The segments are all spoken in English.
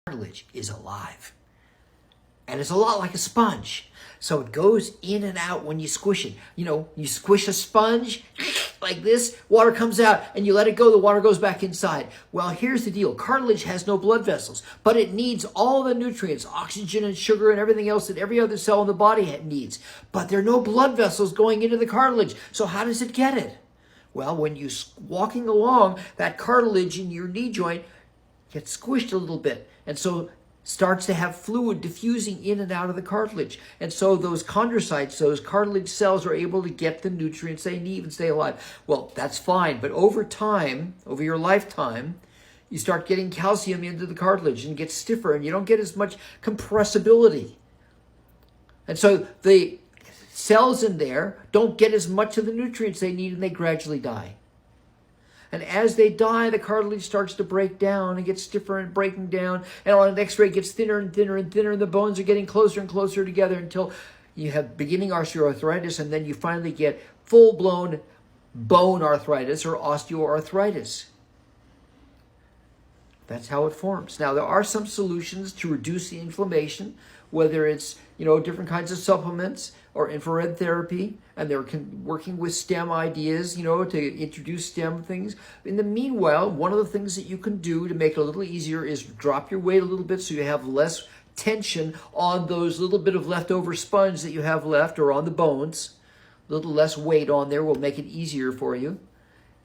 Cartilage is alive. And it's a lot like a sponge. So it goes in and out when you squish it. You know, you squish a sponge like this, water comes out, and you let it go, the water goes back inside. Well, here's the deal. Cartilage has no blood vessels, but it needs all the nutrients, oxygen and sugar and everything else that every other cell in the body needs. But there are no blood vessels going into the cartilage. So how does it get it? Well, when you're walking along, that cartilage in your knee joint gets squished a little bit. And so starts to have fluid diffusing in and out of the cartilage. And so those chondrocytes, those cartilage cells, are able to get the nutrients they need and stay alive. Well, that's fine. But over time, over your lifetime, you start getting calcium into the cartilage and it gets stiffer and you don't get as much compressibility. And so the cells in there don't get as much of the nutrients they need and they gradually die. And as they die, the cartilage starts to break down and gets stiffer and breaking down. And on an x-ray, it gets thinner and thinner and thinner. And the bones are getting closer and closer together until you have beginning osteoarthritis. And then you finally get full-blown bone arthritis or osteoarthritis. That's how it forms. Now, there are some solutions to reduce the inflammation, whether it's, different kinds of supplements or infrared therapy, and they're working with STEM ideas, to introduce STEM things. In the meanwhile, one of the things that you can do to make it a little easier is drop your weight a little bit so you have less tension on those little bit of leftover sponge that you have left or on the bones. A little less weight on there will make it easier for you.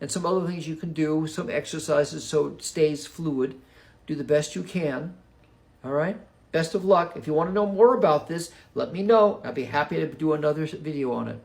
And some other things you can do, some exercises so it stays fluid. Do the best you can. All right? Best of luck. If you want to know more about this, let me know. I'd be happy to do another video on it.